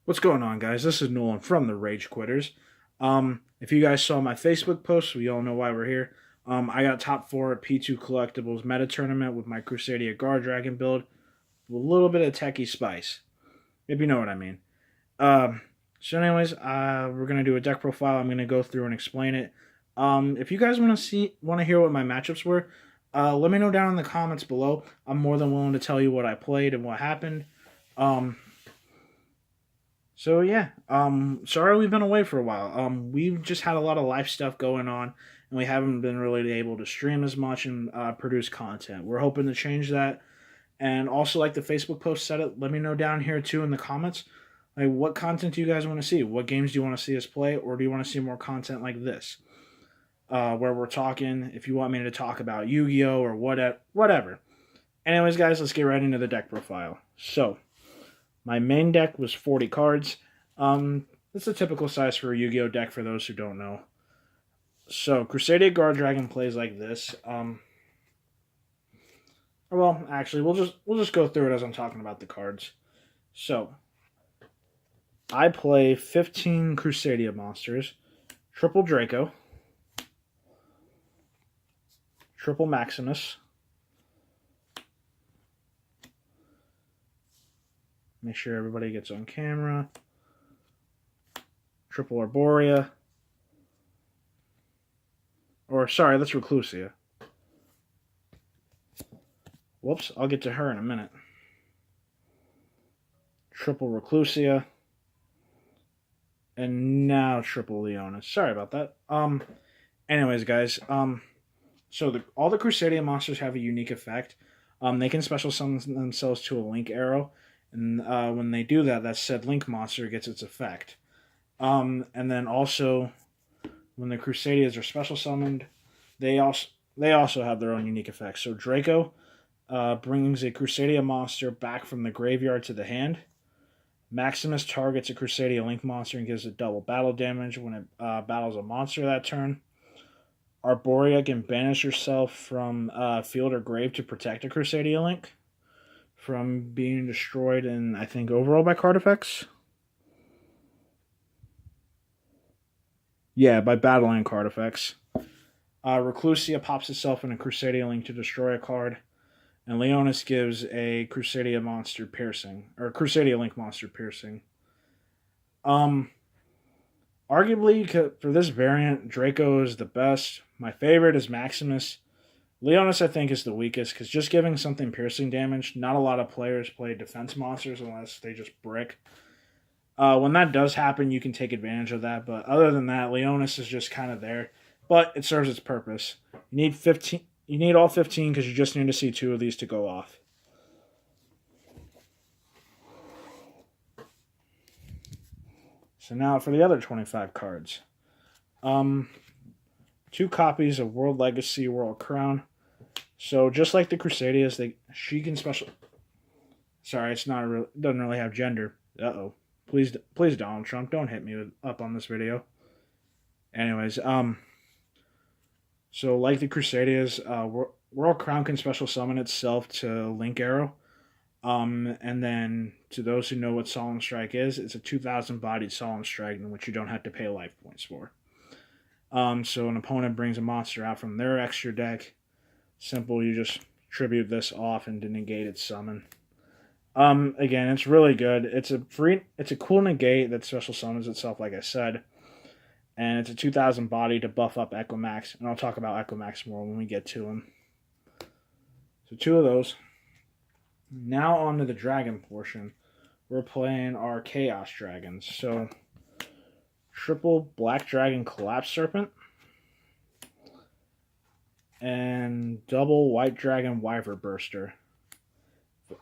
What's going on, guys? This is Nolan from the Rage Quitters. If you guys saw my Facebook post, we all know why we're here. I got top four at P2 Collectibles Meta Tournament with my Crusadia Guardragon build with a little bit of techie spice, if you know what I mean. We're gonna do a deck profile. I'm gonna go through and explain it. If you guys want to hear what my matchups were, let me know down in the comments below. I'm more than willing to tell you what I played and what happened. Um, sorry we've been away for a while. We've just had a lot of life stuff going on, and we haven't been really able to stream as much and produce content. We're hoping to change that, and also like the Facebook post said it. Let me know down here too in the comments, like what content do you guys want to see? What games do you want to see us play, or do you want to see more content like this, where we're talking? If you want me to talk about Yu-Gi-Oh or whatever. Anyways, guys, let's get right into the deck profile. So. My main deck was 40 cards. It's a typical size for a Yu-Gi-Oh deck for those who don't know. So, Crusadia Guardragon plays like this. Actually, we'll just go through it as I'm talking about the cards. So, I play 15 Crusadia monsters, triple Draco, triple Maximus. Make sure everybody gets on camera. Triple Arborea. Or, sorry, that's Reclusia. Whoops, I'll get to her in a minute. Triple Reclusia. And now triple Leona. Sorry about that. Anyways, guys, all the Crusadia monsters have a unique effect. They can special summon themselves to a link arrow, and when they do that, that said link monster gets its effect. And then also, when the Crusadias are special summoned, they also have their own unique effects. So Draco brings a Crusadia monster back from the graveyard to the hand. Maximus targets a Crusadia Link monster and gives it double battle damage when it battles a monster that turn. Arborea can banish herself from field or grave to protect a Crusadia Link from being destroyed in, I think, overall by card effects. Yeah, by battling card effects. Reclusia pops itself in a Crusadia Link to destroy a card. And Leonis gives a Crusadia monster piercing, or Crusadia Link monster piercing. Um, Arguably, for this variant, Draco is the best. My favorite is Maximus. Leonis, I think, is the weakest, because just giving something piercing damage, not a lot of players play defense monsters unless they just brick. When that does happen, you can take advantage of that, but other than that, Leonis is just kind of there. But it serves its purpose. You need 15. You need all 15 because you just need to see two of these to go off. So now for the other 25 cards. Um, Two copies of World Legacy World Crown. So just like the Crusadias, she can special. Sorry, it's not doesn't really have gender. Please, Donald Trump, don't hit me up on this video. Anyways, so like the Crusadias, World Crown can special summon itself to Link Arrow. And then to those who know what Solemn Strike is, it's a 2,000 bodied Solemn Strike in which you don't have to pay life points for. So an opponent brings a monster out from their extra deck. Simple, you just tribute this off and to negate its summon. Again, it's really good. It's a cool negate that special summons itself, like I said. And it's a 2,000 body to buff up Echo Max. And I'll talk about Echo Max more when we get to him. So two of those. Now on to the dragon portion. We're playing our Chaos Dragons. So, triple Black Dragon Collapse Serpent. And double White Dragon Wyver Burster.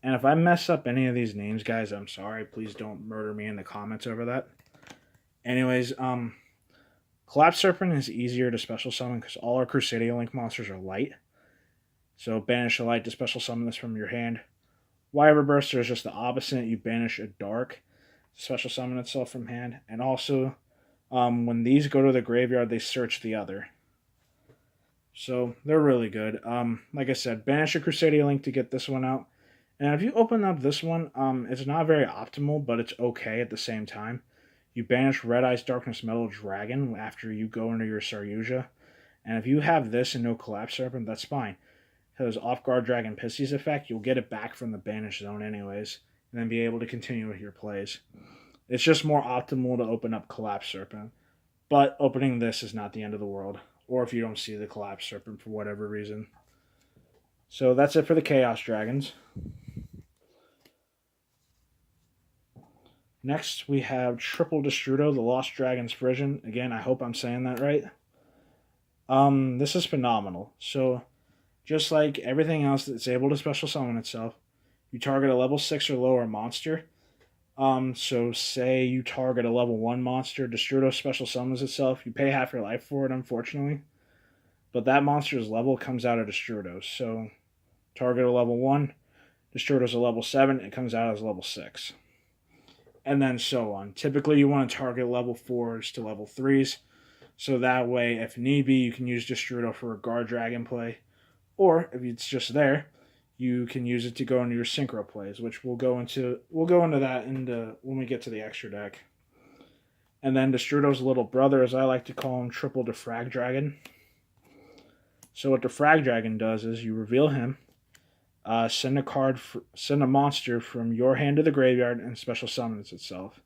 And if I mess up any of these names, guys, I'm sorry. Please don't murder me in the comments over that. Anyways, Collapse Serpent is easier to special summon because all our Crusadia Link monsters are light. So, banish a light to special summon this from your hand. Wyver Burster is just the opposite. You banish a dark, special summon itself from hand. And also, when these go to the graveyard, they search the other. So, they're really good. Like I said, banish a Crusadia Link to get this one out. And if you open up this one, it's not very optimal, but it's okay at the same time. You banish Red Eyes Darkness Metal Dragon after you go into your Saryuja. And if you have this and no Collapse Serpent, that's fine. Because off Guardragon Pisces effect, you'll get it back from the banish zone anyways, and then be able to continue with your plays. It's just more optimal to open up Collapse Serpent. But opening this is not the end of the world. Or if you don't see the Collapse Serpent for whatever reason. So that's it for the Chaos Dragons. Next, we have Triple Destrudo, the Lost Dragon's Vision. Again, I hope I'm saying that right. This is phenomenal. So, just like everything else that's able to special summon itself, you target a level 6 or lower monster. So say you target a level 1 monster, Destrudo special summons itself. You pay half your life for it, unfortunately. But that monster's level comes out of Destrudo. So, target a level 1, Destrudo's a level 7, it comes out as level 6. And then so on. Typically, you want to target level 4s to level 3s, so that way, if need be, you can use Destrudo for a Guardragon play, or if it's just there, you can use it to go into your Synchro plays, which we'll go into that when we get to the extra deck. And then Destrudo's little brother, as I like to call him, Triple Defrag Dragon. So what Defrag Dragon does is you reveal him. Send a monster from your hand to the graveyard and special summons itself.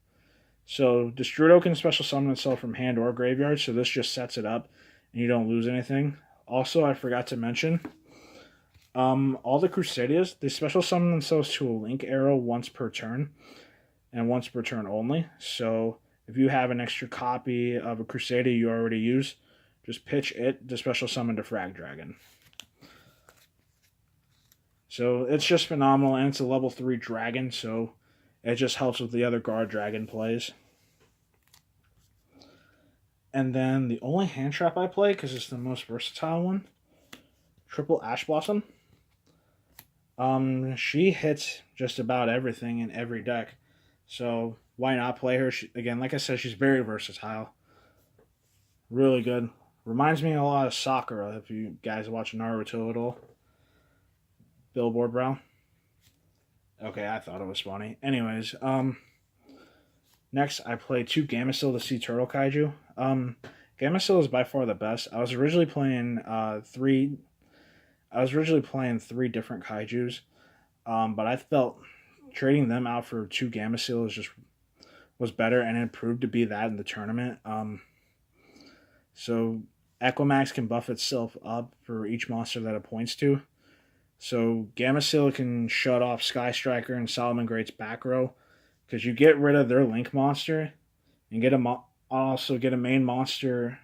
So Destrudo can special summon itself from hand or graveyard, so this just sets it up and you don't lose anything. Also, I forgot to mention, all the Crusadias, they special summon themselves to a link arrow once per turn, and once per turn only. So if you have an extra copy of a Crusadia you already use, just pitch it to special summon Defrag Dragon. So it's just phenomenal, and it's a level 3 dragon, so it just helps with the other Guardragon plays. And then the only hand trap I play, because it's the most versatile one, Triple Ash Blossom. She hits just about everything in every deck, so why not play her? Again, like I said, she's very versatile. Really good. Reminds me a lot of Sakura, if you guys watch Naruto at all. Billboard Brow. Okay, I thought it was funny. Anyways, next I play 2 Gamecill the Sea Turtle Kaiju. Gamecill is by far the best. I was originally playing 3 different Kaijus, but I felt trading them out for 2 Gamecill was better, and it proved to be that in the tournament. So Equimax can buff itself up for each monster that it points to. So Gamecill can shut off Sky Striker and Solomon Great's back row, because you get rid of their Link monster and also get a main monster.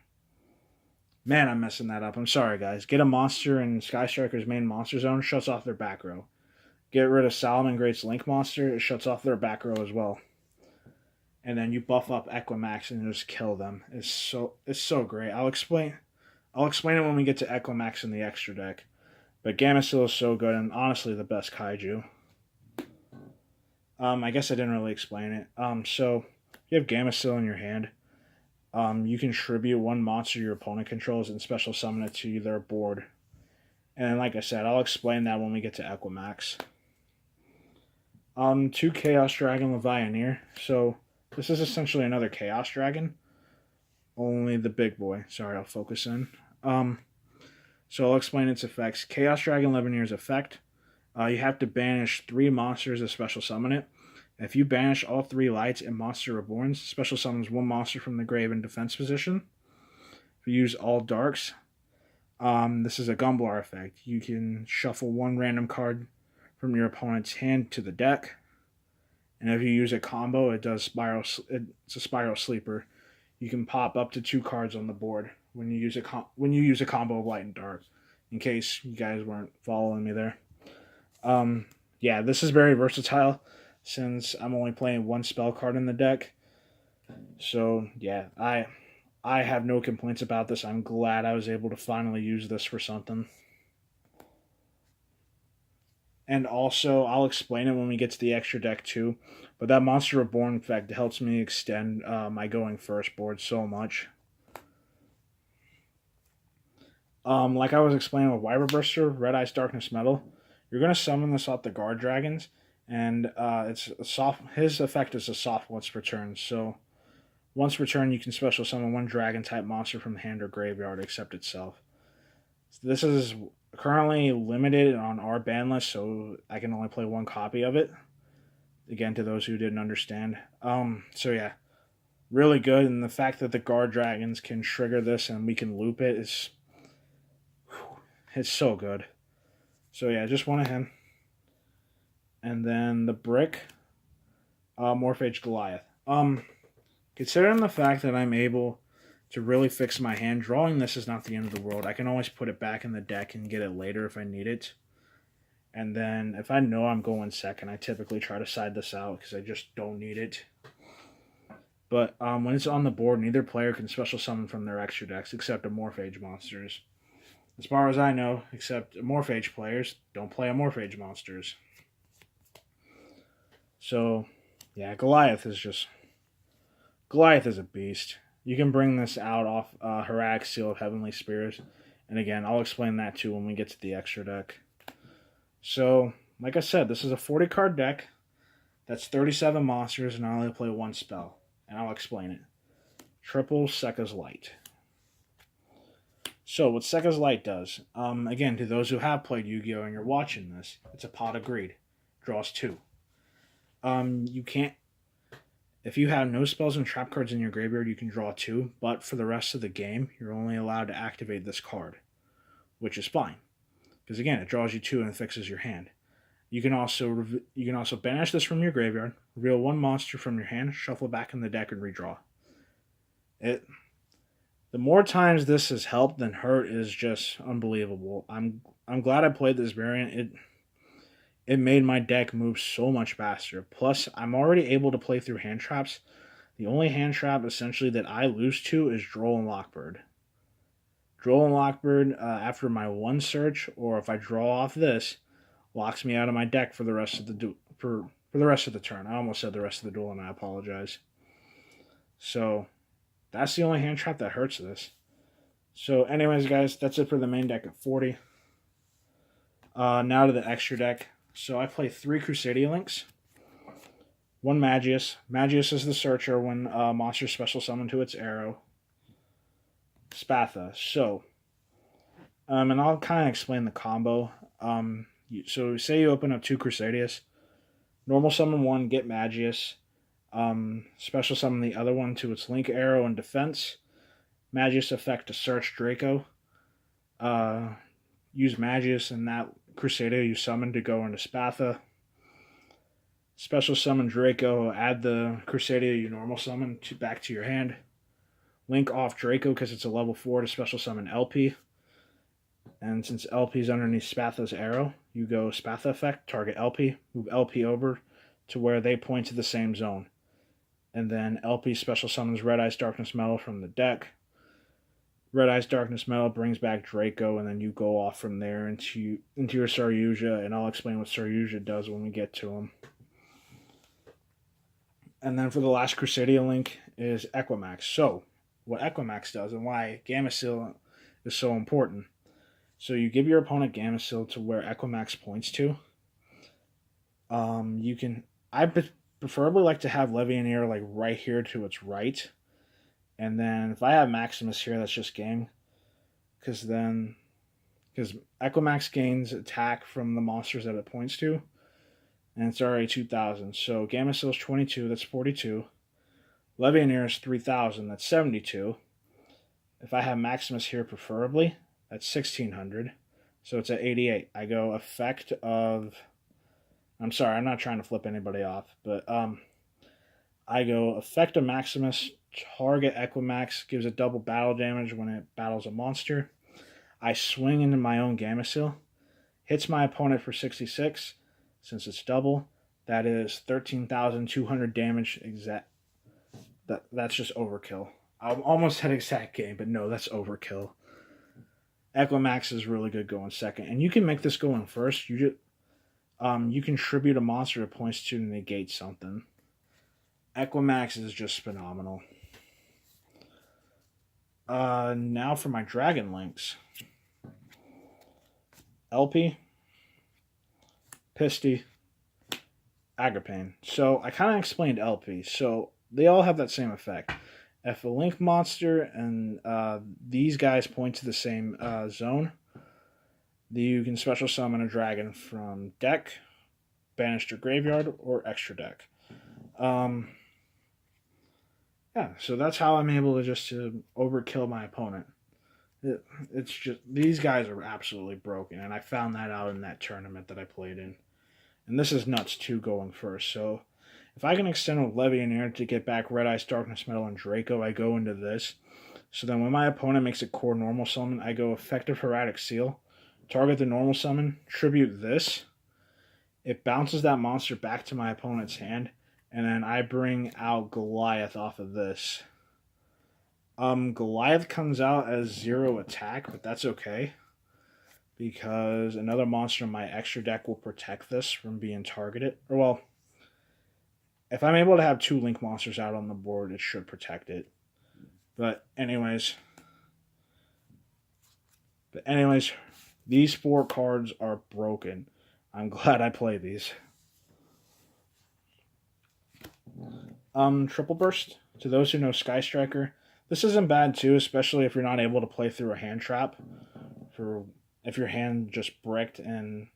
Man, I'm messing that up. I'm sorry, guys. Get a monster in Sky Striker's main monster zone, shuts off their back row. Get rid of Solomon Great's Link monster, it shuts off their back row as well. And then you buff up Equimax and just kill them. It's so great. I'll explain it when we get to Equimax in the extra deck. But Gamecill is so good, and honestly the best Kaiju. I guess I didn't really explain it. So you have Gamecill in your hand. You can tribute 1 monster your opponent controls and special summon it to their board. And like I said, I'll explain that when we get to Equimax. 2 Chaos Dragon Levianeer. So this is essentially another Chaos Dragon, only the big boy. Sorry, I'll focus in. So I'll explain its effects. Chaos Dragon Levianeer's effect. You have to banish 3 monsters to special summon it. If you banish all 3 lights and monster reborns, special summons 1 monster from the grave in defense position. If you use all darks, this is a Gumblar effect. You can shuffle 1 random card from your opponent's hand to the deck. And if you use a combo, it's a spiral sleeper. You can pop up to 2 cards on the board when you use a combo of light and dark, in case you guys weren't following me there. Yeah, this is very versatile since I'm only playing 1 spell card in the deck. So yeah, I have no complaints about this. I'm glad I was able to finally use this for something. And also, I'll explain it when we get to the extra deck too, but that Monster Reborn effect helps me extend my going first board so much. Like I was explaining with Wyver Burster, Red Eyes Darkness Metal, You're going to summon this off the Guardragons, and it's a soft. His effect is a soft once per turn. So once per turn, you can special summon one dragon type monster from the hand or graveyard except itself. This is currently limited on our ban list, so I can only play one copy of it. Again, to those who didn't understand. So yeah, really good, and the fact that the Guardragons can trigger this and we can loop it is, it's so good. So yeah, just one of him, and then the brick, Morphage Goliath. Considering the fact that I'm able to really fix my hand, drawing this is not the end of the world. I can always put it back in the deck and get it later if I need it. And then if I know I'm going second, I typically try to side this out because I just don't need it. But when it's on the board, neither player can special summon from their extra decks except Amorphage monsters. As far as I know, except Amorphage players don't play Amorphage monsters. So, yeah, Goliath is a beast. You can bring this out off Herak, Seal of Heavenly Spirits. And again, I'll explain that too when we get to the extra deck. So, like I said, this is a 40-card deck. That's 37 monsters, and I only play one spell. And I'll explain it. Triple Sekka's Light. So, what Sekka's Light does, again, to those who have played Yu-Gi-Oh! And you're watching this, it's a Pot of Greed. Draws 2. You can't, if you have no spells and trap cards in your graveyard, you can draw 2, but for the rest of the game, you're only allowed to activate this card, which is fine. Because again, it draws you 2 and fixes your hand. You can also banish this from your graveyard, reveal one monster from your hand, shuffle it back in the deck, and redraw. The more times this has helped than hurt is just unbelievable. I'm glad I played this variant. It made my deck move so much faster. Plus, I'm already able to play through hand traps. The only hand trap essentially that I lose to is Droll and Lockbird. Droll and Lockbird, after my one search, or if I draw off this, locks me out of my deck for the rest of the for the rest of the turn. I almost said the rest of the duel, and I apologize. So, that's the only hand trap that hurts this. So, anyways, guys, that's it for the main deck at 40. Now to the extra deck. So, I play 3 Crusadia links. 1 Magius. Magius is the searcher when monster special summon to its arrow. Spatha. So, and I'll kind of explain the combo. So, say you open up 2 Crusadias. Normal summon 1, get Magius. Special summon the other one to its link arrow and defense. Magius effect to search Draco. Use Magius and that Crusadia you summon to go into Spatha. Special summon Draco, add the Crusadia you normal summon back to your hand. Link off Draco because it's a level 4 to special summon LP. And since LP is underneath Spatha's arrow, you go Spatha effect, target LP, move LP over to where they point to the same zone. And then LP special summons Red Eyes Darkness Metal from the deck. Red Eyes Darkness Metal brings back Draco, and then you go off from there into your Saryuja, and I'll explain what Saryuja does when we get to him. And then for the last Crusadia link is Equimax. So, what Equimax does and why Gameciel is so important. So you give your opponent Gameciel to where Equimax points to. I preferably like to have Levianeer like right here to its right. And then if I have Maximus here, that's just game. Because Equimax gains attack from the monsters that it points to. And it's already 2,000. So Gameciel is 22, that's 42. Levianeer is 3,000, that's 72. If I have Maximus here preferably, that's 1,600. So it's at 88. I go effect of... I'm sorry, I'm not trying to flip anybody off. But I go effect of Maximus, target Equimax, gives it double battle damage when it battles a monster. I swing into my own Gameciel. Hits my opponent for 66. Since it's double, that is 13,200 damage exact. That's just overkill. I almost had exact game, but no, that's overkill. Equimax is really good going second, and you can make this going first. You contribute a monster that points to negate something. Equimax is just phenomenal. Now for my Dragon links. LP. Pisty, Agripane. So I kind of explained LP. So they all have that same effect. If a Link monster and these guys point to the same zone, you can special summon a dragon from deck, banish to graveyard, or extra deck. Yeah, so that's how I'm able to overkill my opponent. It's just these guys are absolutely broken, and I found that out in that tournament that I played in. And this is nuts too, going first. So if I can extend with Levianeer to get back Red Ice, Darkness Metal, and Draco, I go into this. So then when my opponent makes a core normal summon, I go Effective Heraldic Seal, target the normal summon, tribute this. It bounces that monster back to my opponent's hand, and then I bring out Goliath off of this. Goliath comes out as 0 attack, but that's okay, because another monster in my extra deck will protect this from being targeted. Or, well, if I'm able to have 2 Link monsters out on the board, it should protect it. But anyways, these 4 cards are broken. I'm glad I played these. Triple Burst. To those who know Sky Striker, this isn't bad too, especially if you're not able to play through a hand trap. If your hand just bricked and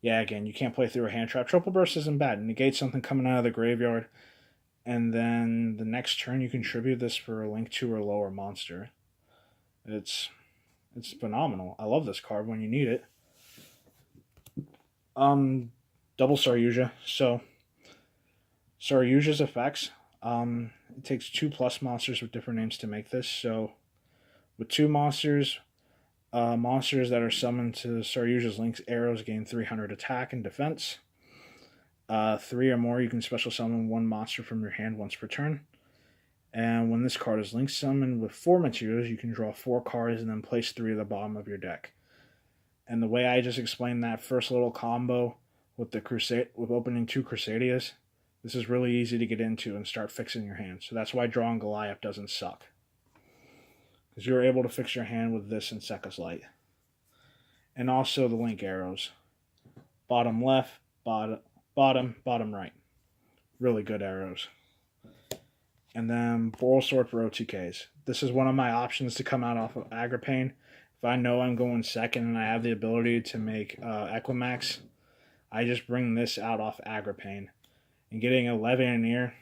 yeah, again, you can't play through a hand trap. Triple Burst isn't bad. It negates something coming out of the graveyard, and then the next turn you contribute this for a Link 2 or lower monster. It's phenomenal. I love this card when you need it. Double Saryuja. So Saryuja's effects. It takes 2+ monsters with different names to make this. So with 2 monsters, monsters that are summoned to Saryuja's Link's arrows gain 300 attack and defense. 3 or more, you can special summon 1 monster from your hand once per turn. And when this card is Link summoned with 4 materials, you can draw 4 cards and then place 3 at the bottom of your deck. And the way I just explained that first little combo with with opening 2 Crusadias, this is really easy to get into and start fixing your hand. So that's why drawing Goliath doesn't suck, because you're able to fix your hand with this and Sekka's Light. And also the Link arrows. Bottom left, bottom right. Really good arrows. And then Boral Sword for OTKs. This is one of my options to come out off of Agripane. If I know I'm going second and I have the ability to make Equimax, I just bring this out off Agripane. And getting a Levianeer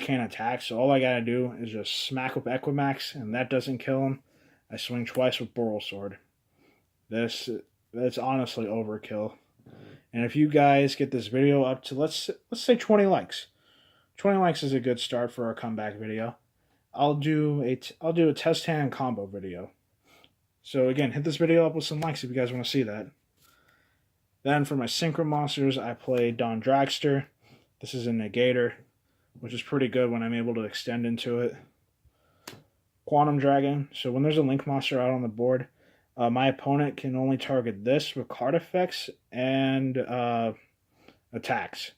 can't attack, so all I gotta do is just smack with Equimax, and that doesn't kill him. I swing twice with Boral Sword. That's honestly overkill. And if you guys get this video up to let's say 20 likes. 20 likes is a good start for our comeback video. I'll do a test hand combo video. So again, hit this video up with some likes if you guys want to see that. Then for my Synchro monsters, I play Don Dragster. This is a Negator, which is pretty good when I'm able to extend into it. Quantum Dragon. So when there's a Link monster out on the board, my opponent can only target this with card effects and attacks.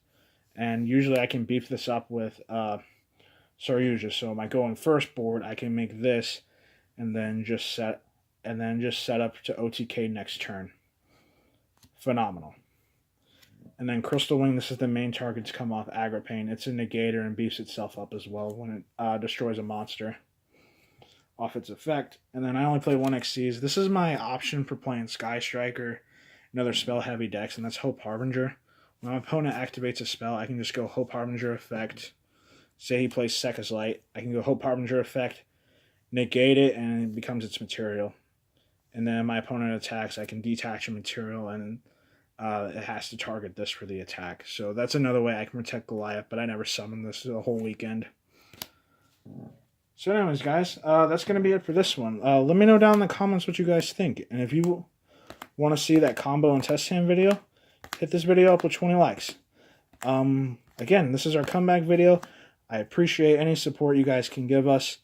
And usually I can beef this up with Saryuja. So my going first board, I can make this and then just set up to OTK next turn. Phenomenal. And then Crystal Wing, this is the main target to come off Agripane. It's a Negator and beefs itself up as well when it destroys a monster off its effect. And then I only play 1 Xyz. This is my option for playing Sky Striker and other spell-heavy decks, and that's Hope Harbinger. When my opponent activates a spell, I can just go Hope Harbinger effect. Say he plays Sekka's Light. I can go Hope Harbinger effect, negate it, and it becomes its material. And then my opponent attacks, I can detach a material, and it has to target this for the attack. So that's another way I can protect Goliath, but I never summoned this the whole weekend. So anyways, guys, that's going to be it for this one. Let me know down in the comments what you guys think. And if you want to see that combo and test hand video, hit this video up with 20 likes. Again, this is our comeback video. I appreciate any support you guys can give us.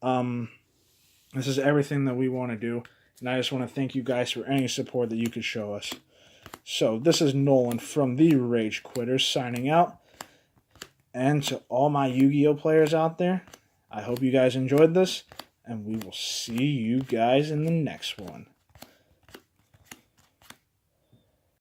This is everything that we want to do. And I just want to thank you guys for any support that you could show us. So this is Nolan from the Rage Quitters signing out. And to all my Yu-Gi-Oh players out there, I hope you guys enjoyed this. And we will see you guys in the next one.